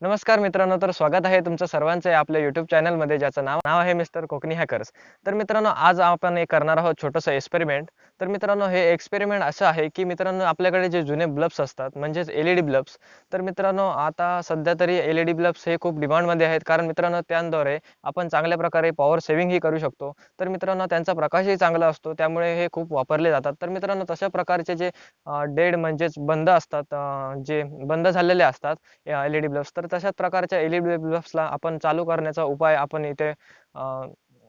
नमस्कार मित्रांनो, तर स्वागत आहे तुमचं सर्वांचं आपल्या YouTube चॅनलमध्ये, ज्याचं नाव आहे मिस्टर कोकणी हॅकर्स. तर मित्रांनो, आज आपण एक करणार आहोत छोटंसं एक्सपेरिमेंट. तर मित्रांनो, हे एक्सपेरिमेंट असं आहे की मित्रांनो, आपल्याकडे जे जुने बल्ब्स असतात म्हणजेच LED बल्ब्स. तर मित्रांनो, आता सध्या तरी LED बल्ब्स हे खूप डिमांडमध्ये आहेत, कारण मित्रांनो त्यांद्वारे आपण चांगल्या प्रकारे पॉवर सेव्हिंगही करू शकतो. तर मित्रांनो, त्यांचा प्रकाशही चांगला असतो, त्यामुळे हे खूप वापरले जातात. तर मित्रांनो, तशा प्रकारचे जे डेड म्हणजेच बंद असतात, जे बंद झालेले असतात LED बल्ब्स, तर तशाच प्रकारच्या LED बल्ब्सला आपण चालू करण्याचा उपाय आपण इथे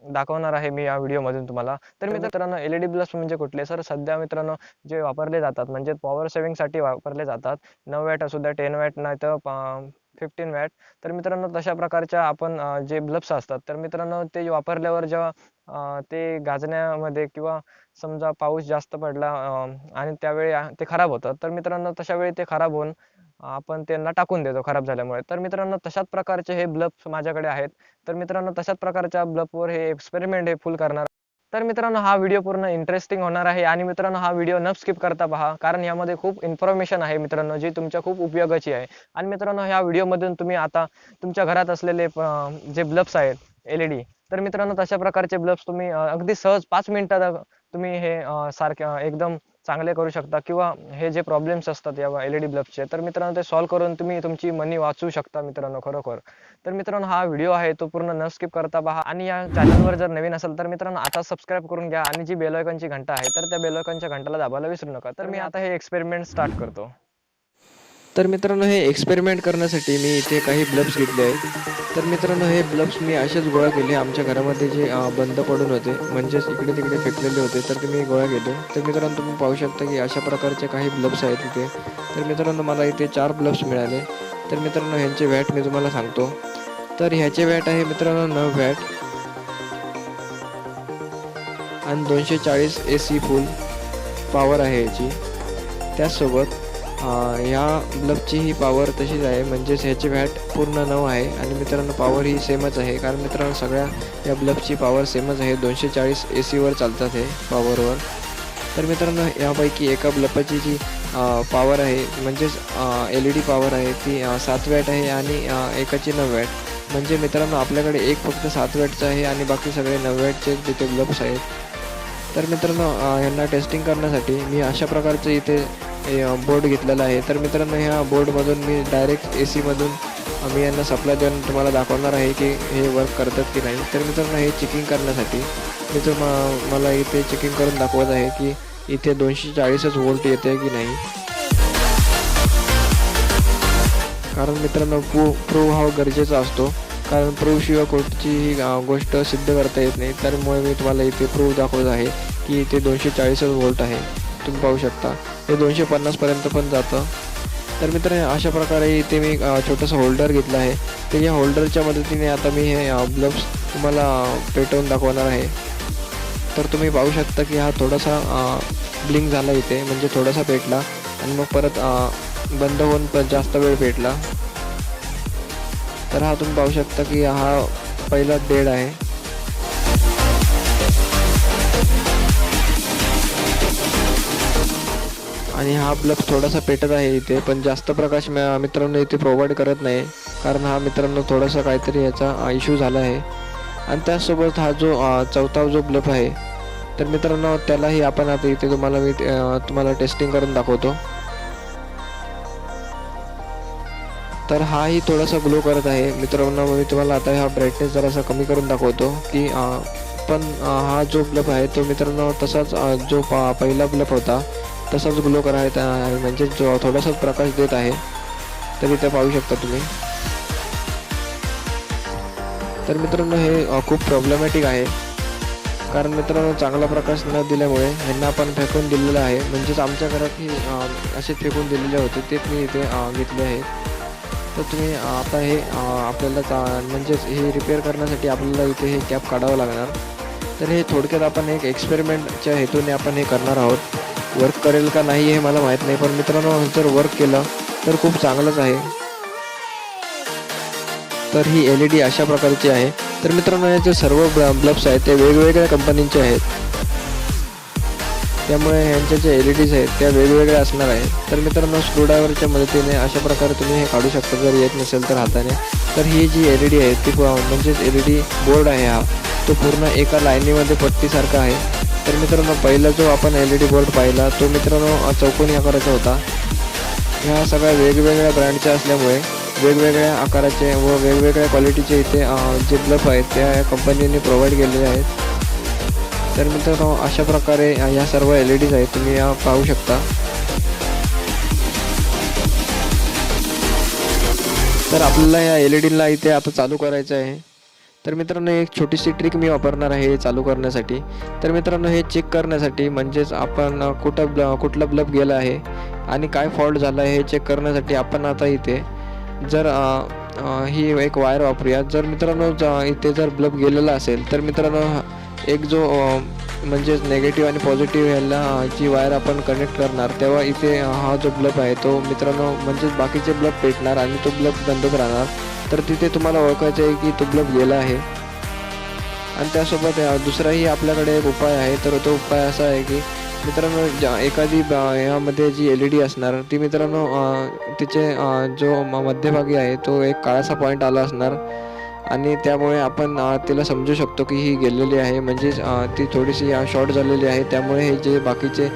दाखवणार आहे मी या व्हिडिओमधून तुम्हाला. तर मित्रांनो, LED बल्ब्स म्हणजे कुठले? सर, सध्या मित्रांनो जे वापरले जातात म्हणजे पॉवर सेव्हिंगसाठी वापरले जातात. 9 वॅट असू द्या, 10 वॅट, नाहीतर 15 वॅट. तर मित्रांनो, तशा प्रकारच्या आपण जे बल्ब्स असतात, तर मित्रांनो ते वापरल्यावर जेव्हा ते गाजण्यामध्ये किंवा समजा पाऊस जास्त पडला आणि त्यावेळी ते खराब होतात. तर मित्रांनो, तशा वेळी ते खराब होऊन आपण त्यांना टाकून देतो खराब झाल्यामुळे. तर मित्रांनो, तशाच प्रकारचे हे बल्ब्स माझ्याकडे आहेत. तर मित्रांनो, तशाच प्रकारच्या बल्बवर हे एक्सपेरिमेंट हे फुल करणार. तर मित्रांनो, हा व्हिडिओ पूर्ण इंटरेस्टिंग होणार आहे आणि मित्रांनो, हा व्हिडिओ न स्किप करता पहा, कारण यामध्ये खूप इन्फॉर्मेशन आहे मित्रांनो, जी तुमच्या खूप उपयोगाची आहे. आणि मित्रांनो, ह्या व्हिडिओमधून तुम्ही आता तुमच्या घरात असलेले जे बल्ब्स आहेत LED, तर मित्रांनो तशा प्रकारचे बल्ब्स तुम्ही अगदी सहज 5 मिनिटात तुम्ही हे सारखे एकदम चांगले करू शकता, किंवा हे जे प्रॉब्लेम्स असतात या LED बल्बचे, तर मित्रांनो ते सॉल्व्ह करून तुम्ही तुमची मनी वाचवू शकता मित्रांनो, खरोखर. तर मित्रांनो, हा व्हिडिओ आहे तो पूर्ण न स्किप करता पहा, आणि या चॅनलवर जर नवीन असेल तर मित्रांनो आता सबस्क्राईब करून घ्या, आणि जी बेल आयकॉनची घंटा आहे तर त्या बेल आयकॉनच्या घंटाला दाबायला विसरू नका. तर मी आता हे एक्सपेरिमेंट स्टार्ट करतो. तर मित्रांनो, हे एक्सपेरिमेंट करण्यासाठी मी इथे काही ब्लब्स घेतले आहेत. तर मित्रांनो, हे ब्लब्स मी असेच गोळा केले. आमच्या घरामध्ये जे बंद पडून होते, म्हणजेच इकडे तिकडे फेकलेले होते, तर ते मी गोळा केले. तर मित्रांनो, तुम्ही पाहू शकता की अशा प्रकारचे काही ब्लब्स आहेत इथे. तर मित्रांनो, मला इथे 4 ब्लब्स मिळाले. तर मित्रांनो, ह्यांचे वॅट मी तुम्हाला सांगतो. तर ह्याचे वॅट आहे मित्रांनो 9 वॅट आणि 240 AC फुल पॉवर आहे याची. त्याचसोबत ह्या बल्बची ही पॉवर तशीच आहे, म्हणजेच ह्याची वॅट पूर्ण 9 आहे. आणि मित्रांनो, पॉवर ही सेमच आहे, कारण मित्रांनो सगळ्या या बल्बची पॉवर सेमच आहे. 240 AC चालतात हे पॉवरवर. तर मित्रांनो, यापैकी एका बल्बची जी पॉवर आहे, म्हणजेच LED पॉवर आहे, ती 7 वॅट आहे आणि एकाची 9 वॅट. म्हणजे मित्रांनो, आपल्याकडे एक फक्त 7 वॅटचा आहे आणि बाकी सगळे 9 वॅटचे तिथे बल्ब्स आहेत. तर मित्रांनो, यांना टेस्टिंग करण्यासाठी मी अशा प्रकारचे इथे बोर्ड घेतलेला आहे. तर मित्रांनो, ह्या बोर्डमधून मी डायरेक्ट AC मधून मी यांना सप्लाय देऊन तुम्हाला दाखवणार आहे की हे वर्क करतात की नाही. तर मित्रांनो, हे चेकिंग करण्यासाठी मी मला इथे चेकिंग करून दाखवत आहे की इथे 240च व्होल्ट येते की नाही. कारण मित्रांनो, प्रूव्ह हा गरजेचा असतो, कारण प्रूव्हशिवाय कोणतीही गोष्ट सिद्ध करता येत नाही. त्यामुळे मी तुम्हाला इथे प्रूव्ह दाखवत आहे की इथे 240 व्होल्ट आहे. तुम्ही पाहू शकता हे 250पर्यंत पण जातं. तर मित्रांनो, अशा प्रकारे इथे मी छोटंसं होल्डर घेतलं आहे. तर या होल्डरच्या मदतीने आता मी हे बल्ब्स तुम्हाला पेटवून दाखवणार आहे. तर तुम्ही पाहू शकता की हा थोडासा ब्लिंक झाला इथे, म्हणजे थोडासा पेटला आणि मग परत बंद होऊन जास्त वेळ पेटला. तर हा तुम्ही पाहू शकता की हा पहिला डेड आहे. आणि हा बल्ब थोडासा पेटत आहे इथे, पण जास्त प्रकाश मित्रांनो इथे प्रोव्हाइड करत नाही, कारण हा मित्रांनो थोडासा काहीतरी याचा इश्यू झाला आहे. आणि त्याचसोबत हा जो चौथा जो बल्ब आहे, तर मित्रांनो त्यालाही आपण आता इथे तुम्हाला टेस्टिंग करून दाखवतो. तर हाही थोडासा ग्लो करत आहे मित्रांनो. मी तुम्हाला आता हा ब्राईटनेस जरासा कमी करून दाखवतो की पण हा जो बल्ब आहे तो मित्रांनो तसाच जो पहिला बल्ब होता तसाच ग्लो करत आहे, म्हणजे जो थोडासाच प्रकाश देत आहे. तर इथे पाहू शकता तुम्ही. तर मित्रांनो, हे खूप प्रॉब्लेमॅटिक आहे, कारण मित्रांनो चांगला प्रकाश न दिल्यामुळे ह्यांना आपण फेकून दिलेलं आहे. म्हणजेच आमच्या घरातही असे फेकून दिलेले होते, तेच मी इथे घेतले आहे. तर तुम्ही आता हे आपल्याला म्हणजेच हे रिपेअर करण्यासाठी आपल्याला इथे हे कॅप काढावं लागणार. तर हे थोडक्यात आपण एक एक्सपेरिमेंटच्या हेतूने आपण हे करणार आहोत. वर्क करेल का नाही हे मला माहीत नाही, पण मित्रांनो जर वर्क केलं तर खूप चांगलंच आहे. तर ही LED अशा प्रकारची आहे. तर मित्रांनो, याचे सर्व ब्लब्स आहेत ते वेगवेगळ्या कंपनीचे आहेत. त्यामुळे ह्यांच्या जे LED आहेत त्या वेगवेगळ्या असणार आहेत. तर मित्रांनो स्क्रूड्रायव्हरच्या मदतीने अशा प्रकारे तुम्ही हे काढू शकता जर येत नसेल तर हाताने. तर ही जी LED आहे ती म्हणजेच LED बोर्ड आहे हा, तो पूर्ण एका लाईनीमध्ये पट्टीसारखा आहे. तर मित्रांनो पहिला जो आपण LED बोर्ड पाहिला तो मित्रांनो चौकोनी आकाराचा होता. ह्या सगळ्या वेगवेगळ्या ब्रँडच्या असल्यामुळे वेगवेगळ्या आकाराचे व वेगवेगळ्या क्वालिटीचे इथे जे बल्ब आहेत त्या कंपनीने प्रोव्हाइड केलेले आहेत. तर मित्रांनो अशा प्रकारे या सर्व LEDs आहेत, तुम्ही पाहू शकता. तर आपल्याला या LEDला इथे आता चालू करायचं आहे. तर मित्रांनो एक छोटीशी ट्रिक मी वापरणार आहे हे चालू करण्यासाठी. तर मित्रांनो हे चेक करण्यासाठी म्हणजेच आपण कुठला बल्ब गेला आहे आणि काय फॉल्ट झाला आहे हे चेक करण्यासाठी आपण आता इथे जर ही एक वायर वापरूया. जर मित्रांनो इथे जर बल्ब गेलेला असेल तर मित्रांनो एक जो म्हणजेच नेगेटिव्ह आणि पॉझिटिव्ह ह्याला जी वायर आपण कनेक्ट करणार तेव्हा इथे हा जो बल्ब आहे तो मित्रांनो म्हणजेच बाकीचे बल्ब पेटणार आणि तो बल्ब बंदच राहणार. तर तिथे तुम्हाला ओळखायचं आहे की तो बल्ब गेला आहे. आणि त्यासोबत दुसराही आपल्याकडे एक उपाय आहे. तर तो उपाय असा आहे की मित्रांनो एखादी यामध्ये जी LED असणार ती मित्रांनो तिचे जो मध्यभागी आहे तो एक काळासा पॉईंट आला असणार आणि त्यामुळे आपण तिला समजू शकतो की ही गेलेली आहे, म्हणजेच ती थोडीशी शॉर्ट झालेली आहे. त्यामुळे हे जे बाकीचे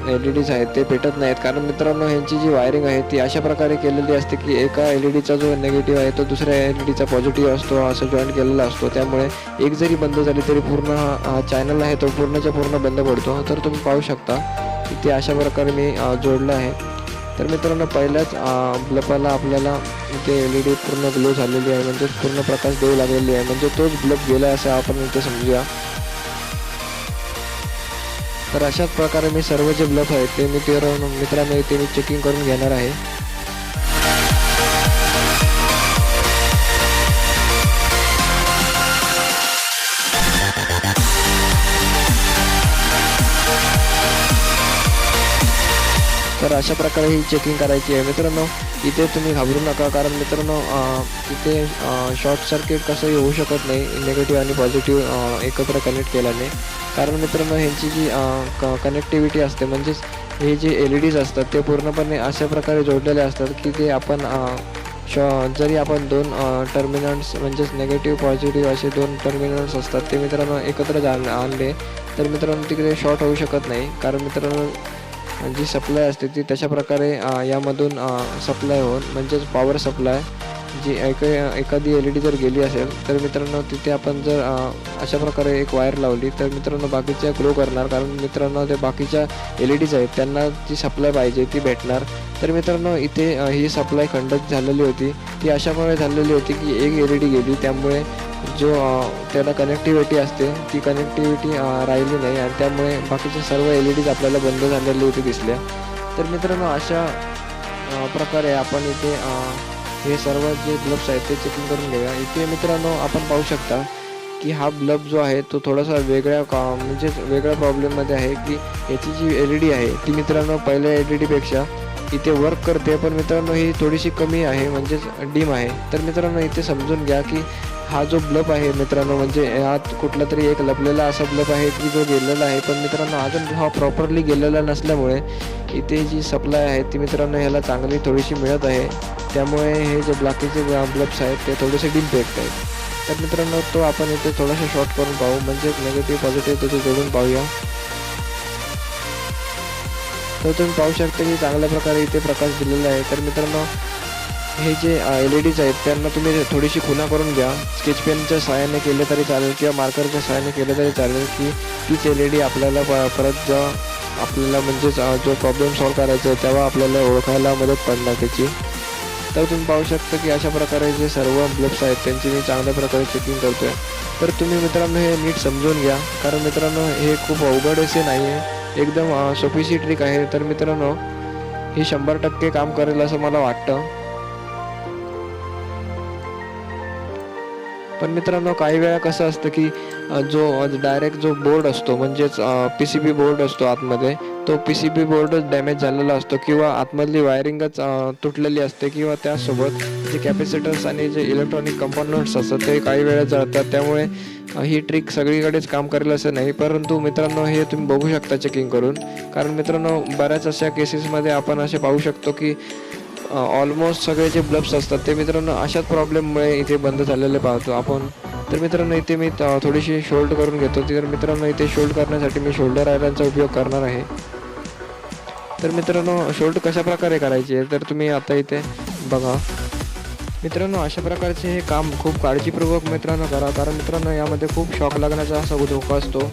LEDs आहेत ते पेटत नाहीत. कारण मित्रांनो ह्यांची जी वायरिंग आहे ती अशा प्रकारे केलेली असते की एका LEDचा जो नेगेटिव्ह आहे तो दुसऱ्या LEDचा पॉझिटिव्ह असतो असं जॉईंट केलेला असतो. त्यामुळे एक जरी बंद झाली तरी पूर्ण हा चॅनल आहे तो पूर्णच्या पूर्ण बंद पडतो. तर तुम्ही पाहू शकता की ते अशा प्रकारे मी जोडलं आहे. तर मित्रांनो पहिल्याच बल्बाला आपल्याला इथे LED पूर्ण ग्लो झालेली आहे, म्हणजे पूर्ण प्रकाश देऊ लागलेली आहे, म्हणजे तोच बल्ब गेला असं आपण इथे समजूया. तर अशाच प्रकारे मी सर्व जे बल्ब आहेत ते मित्रांनो इथे मी चेकिंग करून घेणार आहे. तर अशा प्रकारे ही चेकिंग करायची आहे मित्रांनो. इथे तुम्ही घाबरू नका, कारण मित्रांनो इथे शॉर्ट सर्किट कसंही होऊ शकत नाही निगेटिव्ह आणि पॉझिटिव्ह एकत्र कनेक्ट केल्याने. कारण मित्रांनो ह्यांची जी कनेक्टिव्हिटी असते म्हणजेच हे जे LEDs असतात ते पूर्णपणे अशा प्रकारे जोडलेले असतात की ते आपण जरी आपण दोन टर्मिनल्स म्हणजेच नेगेटिव्ह पॉझिटिव्ह असे दोन टर्मिनल्स असतात ते मित्रांनो एकत्र आणले तर मित्रांनो तिकडे शॉर्ट होऊ शकत नाही. कारण मित्रांनो जी सप्लाय असते ती तशा प्रकारे यामधून सप्लाय होऊन म्हणजेच पॉवर सप्लाय जी एखादी LED जर गेली असेल तर मित्रांनो तिथे आपण जर अशा प्रकारे एक वायर लावली तर मित्रांनो बाकीच्या ग्लो करणार. कारण मित्रांनो ते बाकीच्या LEDs आहेत त्यांना जी सप्लाय पाहिजे ती भेटणार. तर मित्रांनो इथे ही सप्लाय खंडित झालेली होती, ती अशामुळे झालेली होती की एक LED गेली, त्यामुळे जो त्याला कनेक्टिव्हिटी असते ती कनेक्टिव्हिटी राहिली नाही आणि त्यामुळे बाकीचे सर्व LEDs आपल्याला बंद झालेली होती दिसल्या. तर मित्रांनो अशा प्रकारे आपण इथे हे सर्व जे बल्ब्स आहेत ते चेकिंग करून घेऊया. इथे मित्रांनो आपण पाहू शकता की हा बल्ब जो आहे तो थोडासा म्हणजेच वेगळ्या प्रॉब्लेममध्ये आहे की याची जी LED आहे ती मित्रांनो पहिल्या LEDपेक्षा इथे वर्क करते, पण मित्रांनो ही थोडीशी कमी आहे म्हणजेच डिम आहे. तर मित्रांनो इथे समजून घ्या की हा जो बल्ब आहे मित्रांनो म्हणजे यात कुठला तरी एक लपलेला असा बल्ब आहे की जो गेलेला आहे, पण मित्रांनो अजून हा प्रॉपरली गेलेला नसल्यामुळे इथे जी सप्लाय आहे ती मित्रांनो ह्याला चांगली थोडीशी मिळत आहे. त्यामुळे हे जे बाकीचे बल्ब्स आहेत ते थोडेसे डिम पेटत आहेत. तर मित्रांनो तो आपण इथे थोडासा शॉर्ट करून पाहू, म्हणजे नेगेटिव्ह पॉझिटिव्ह त्याचे जोडून पाहूया. तर तुम्ही पाहू शकता की चांगल्या प्रकारे इथे प्रकाश दिलेला आहे. तर मित्रांनो हे जे LEDs आहेत त्यांना तुम्ही थोडीशी खुणा करून घ्या. स्केच पेनच्या सहाय्याने केले तरी चालेल किंवा मार्करच्या सहाय्याने केले तरी चालेल की तीच LED आपल्याला परत आपल्याला म्हणजेच जो प्रॉब्लेम सॉल्व करायचा आहे तेव्हा आपल्याला ओळखायला मदत पडणार त्याची. तर तुम्ही पाहू शकता की अशा प्रकारे जे सर्व बल्ब्स आहेत त्यांची मी चांगल्या प्रकारे चेकिंग करतोय. तर तुम्ही मित्रांनो हे नीट समजून घ्या, कारण मित्रांनो हे खूप अवघड असे नाही आहे, एकदम सोपीशी ट्रिक आहे. तर मित्रांनो ही 100% काम करेल असं मला वाटतं. पण मित्रांनो काही वेळा कसं असतं की जो डायरेक्ट जो बोर्ड असतो म्हणजेच PCB बोर्ड असतो आतमध्ये, तो PCB बोर्डच डॅमेज झालेला असतो किंवा आतमधली वायरिंगच तुटलेली असते किंवा त्यासोबत जे कॅपॅसिटर्स आणि जे इलेक्ट्रॉनिक कंपोनंट्स असतात ते काही वेळा जळतात. त्यामुळे ही ट्रिक सगळीकडेच काम करेल असं नाही, परंतु मित्रांनो हे तुम्ही बघू शकता चेकिंग करून. कारण मित्रांनो बऱ्याच अशा केसेसमध्ये आपण असे पाहू शकतो की ऑलमोस्ट सगळे जे ब्लब्स असतात ते मित्रांनो अशाच प्रॉब्लेममुळे इथे बंद झालेले पाहतो आपण. तर मित्रांनो इथे मी थोडीशी शोल्ड करून घेतो. तर मित्रांनो इथे शोल्ड करण्यासाठी मी शोल्डर आयरनचा उपयोग करणार आहे. तर मित्रांनो शोल्ड कशा प्रकारे करायची आहे तर तुम्ही आता इथे बघा. मित्रांनो अशा प्रकारचे हे काम खूप काळजीपूर्वक मित्रांनो करा, कारण मित्रांनो यामध्ये खूप शॉक लागण्याचा असा धोका असतो.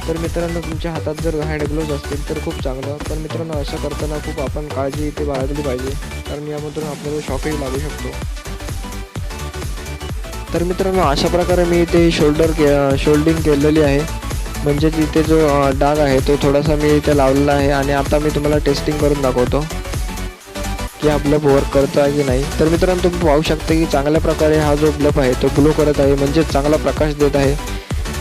तर मित्रांनो तुमच्या हातात जर हँड ग्लोव्ज असतील तर खूप चांगलं, पण मित्रांनो असं करताना खूप आपण काळजी इथे बाळगली पाहिजे, कारण यामधून आपल्याला शॉकही लागू शकतो. तर मित्रांनो अशा प्रकारे मी इथे शोल्डिंग केलेली आहे, म्हणजे इथे जो डाग आहे तो थोडासा मी इथे लावलेला आहे. आणि आता मी तुम्हाला टेस्टिंग करून दाखवतो की हा ब्लब वर्क करतो आहे की नाही. तर मित्रांनो तुम्ही पाहू शकता की चांगल्या प्रकारे हा जो ब्लब आहे तो ग्लो करत आहे, म्हणजे चांगला प्रकाश देत आहे.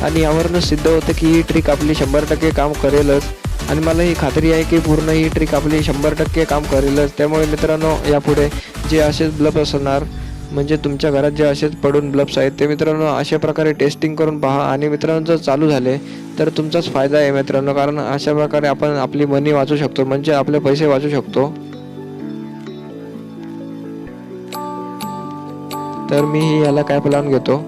आणि यावरून सिद्ध होतं की ही ट्रिक आपली 100% काम करेलच. आणि मला ही खात्री आहे की पूर्ण ही ट्रिक आपली 100% काम करेलच. त्यामुळे मित्रांनो यापुढे जे असेच ब्लब असणार, म्हणजे तुमच्या घरात जे असेच पडून ब्लब्स आहेत ते मित्रांनो अशा प्रकारे टेस्टिंग करून पहा. आणि मित्रांनो जर चालू झाले तर तुमचाच फायदा आहे मित्रांनो, कारण अशा प्रकारे आपण आपली मनी वाचू शकतो, म्हणजे आपले पैसे वाचू शकतो. तर मी याला कॅप लावून घेतो.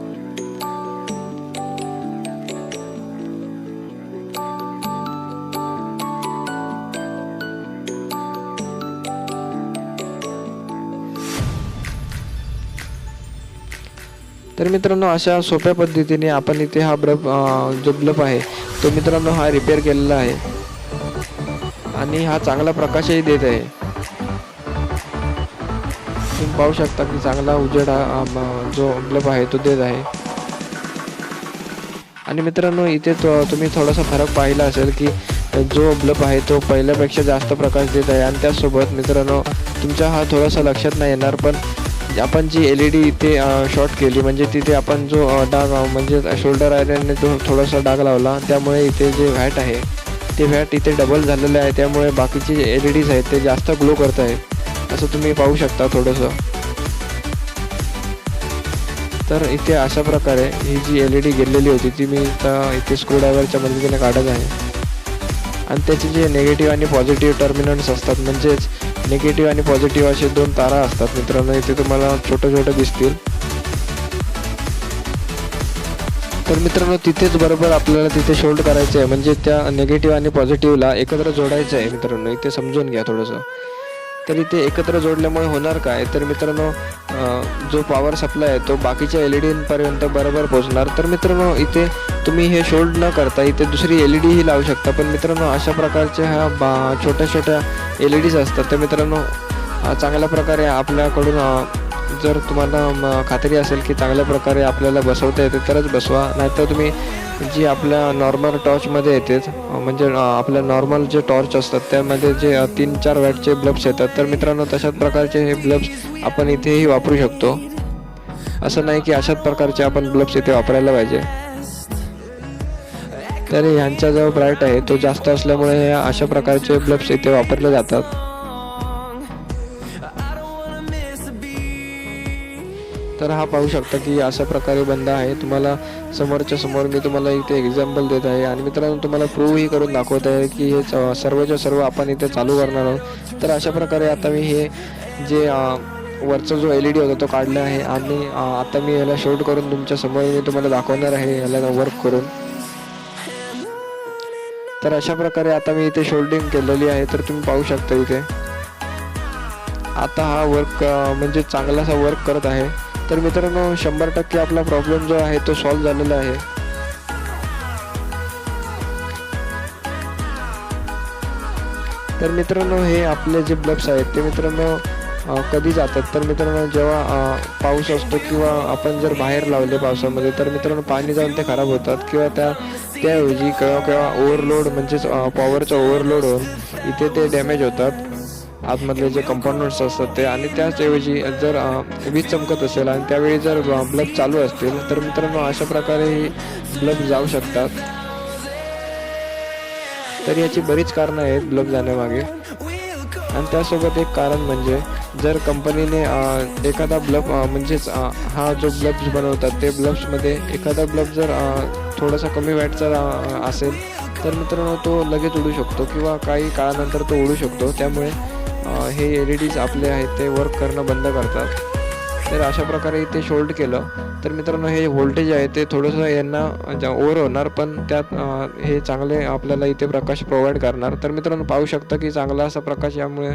तर मित्रांनो अशा सोप्या पद्धतीने आपण इथे हा जो ब्लब आहे तो मित्रांनो हा रिपेअर केलेला आहे, आणि हा चांगला प्रकाशही देत आहे. तुम्ही पाहू शकता की चांगला उजेड जो ब्लब आहे तो देत आहे. आणि मित्रांनो इथे तुम्ही थोडासा फरक पाहिला असेल की जो ब्लब आहे तो पहिल्यापेक्षा जास्त प्रकाश देत आहे. आणि त्याचसोबत मित्रांनो तुमच्या हा थोडासा लक्षात नाही येणार, पण आपण जी LED इथे शॉर्ट केली, म्हणजे तिथे आपण जो डाग म्हणजे शोल्डर आयरनने थोडासा डाग लावला, त्यामुळे इथे जे व्हॅट आहे ते व्हॅट इथे डबल झालेलं आहे. त्यामुळे बाकीचे जे LEDs आहेत ते जास्त ग्लो करत आहेत, असं तुम्ही पाहू शकता थोडंसं. तर इथे अशा प्रकारे ही जी LED गेलेली होती ती मी इथे स्क्रूड्रायव्हरच्या मदतीने काढत आहे. आणि त्याचे जे निगेटिव्ह आणि पॉझिटिव्ह टर्मिनल्स असतात, म्हणजेच निगेटिव्ह आणि पॉझिटिव्ह असे 2 तारा असतात मित्रांनो, इथे तुम्हाला छोटे दिसतील. तर मित्रांनो तिथेच बरोबर आपल्याला तिथे शोल्ड करायचं आहे, म्हणजे त्या निगेटिव्ह आणि पॉझिटिव्हला एकत्र जोडायचं आहे मित्रांनो. इथे समजून घ्या थोडंसं. तर इथे एकत्र जोडल्यामुळे होणार काय, तर मित्रांनो जो पॉवर सप्लाय आहे तो बाकीच्या LEDपर्यंत बरोबर पोहोचणार. तर मित्रांनो इथे तुम्ही हे शोल्ड न करता इथे दुसरी LED ही लावू शकता, पण मित्रांनो अशा प्रकारच्या ह्या छोट्या LEDs असतात. तर मित्रांनो चांगल्या प्रकारे आपल्याकडून जर तुम्हाला खात्री असेल की चांगल्या प्रकारे आपल्याला बसवता येते तरच बसवा, नाहीतर तुम्ही जी आपल्या नॉर्मल टॉर्चमध्ये येते, म्हणजे आपल्या नॉर्मल जे टॉर्च असतात त्यामध्ये जे 3-4 वॅटचे ब्लब्स येतात, तर मित्रांनो तशाच प्रकारचे हे ब्लब्स आपण इथेही वापरू शकतो. असं नाही की अशाच प्रकारचे आपण ब्लब्स इथे वापरायला पाहिजे. तर ह्यांचा जो ब्राईट आहे तो जास्त असल्यामुळे हे अशा प्रकारचे ब्लब्स इथे वापरले जातात. तर हा पाहू शकता की अशा प्रकारे बंद आहे. तुम्हाला समोरच्या समोर मी तुम्हाला इथे एक्झाम्पल देत आहे, आणि मित्रांनो तुम्हाला प्रूव्हही करून दाखवत आहे की हे सर्वच्या सर्व आपण इथे चालू करणार आहोत. तर अशा प्रकारे आता मी हे जे वरचा जो LED होता तो काढला आहे, आणि आता मी याला शॉर्ट करून तुमच्या समोर मी तुम्हाला दाखवणार आहे याला वर्क करून. तर अशा प्रकारे आता मी इथे शोल्डिंग केलेली आहे. तर तुम्ही पाहू शकता इथे आता हा वर्क म्हणजे चांगलासा वर्क करत आहे. तर मित्रांनो 100% आपला प्रॉब्लेम जो आहे तो सॉल्व्ह झालेला आहे. तर मित्रांनो हे आपले जे ब्लब्स आहेत ते मित्रांनो कधी जातात, तर मित्रांनो जेव्हा पाऊस असतो किंवा आपण जर बाहेर लावले पावसामध्ये, तर मित्रांनो पाणी जाऊन ते खराब होतात, किंवा त्याऐवजी केव्हा ओव्हरलोड म्हणजेच पॉवरचा ओव्हरलोड होऊन इथे ते डॅमेज होतात आतमधले जे कंपोनंट्स असतात ते. आणि त्याचऐवजी जर वीज चमकत असेल आणि त्यावेळी जर ब्लब चालू असतील तर मित्रांनो अशा प्रकारे ब्लब जाऊ शकतात. तर याची बरीच कारणं आहेत ब्लब जाण्यामागे. आणि त्यासोबत एक कारण म्हणजे जर कंपनीने एखादा बल्ब म्हणजेच हा जो ब्लब्स बनवतात ते ब्लब्समध्ये एखादा ब्लब जर थोडासा कमी वॅटचा असेल तर मित्रांनो तो लगेच उडू शकतो किंवा काही काळानंतर तो उडू शकतो. त्यामुळे हे LEDs आपले आहेत ते वर्क करणं बंद करतात. तर अशा प्रकारे इथे शोल्ड केलं तर मित्रांनो हे व्होल्टेज आहे ते थोडंसं यांना ओव्हर होणार, पण त्यात हे चांगले आपल्याला इथे प्रकाश प्रोव्हाइड करणार. तर मित्रांनो पाहू शकता की चांगला असा प्रकाश यामुळे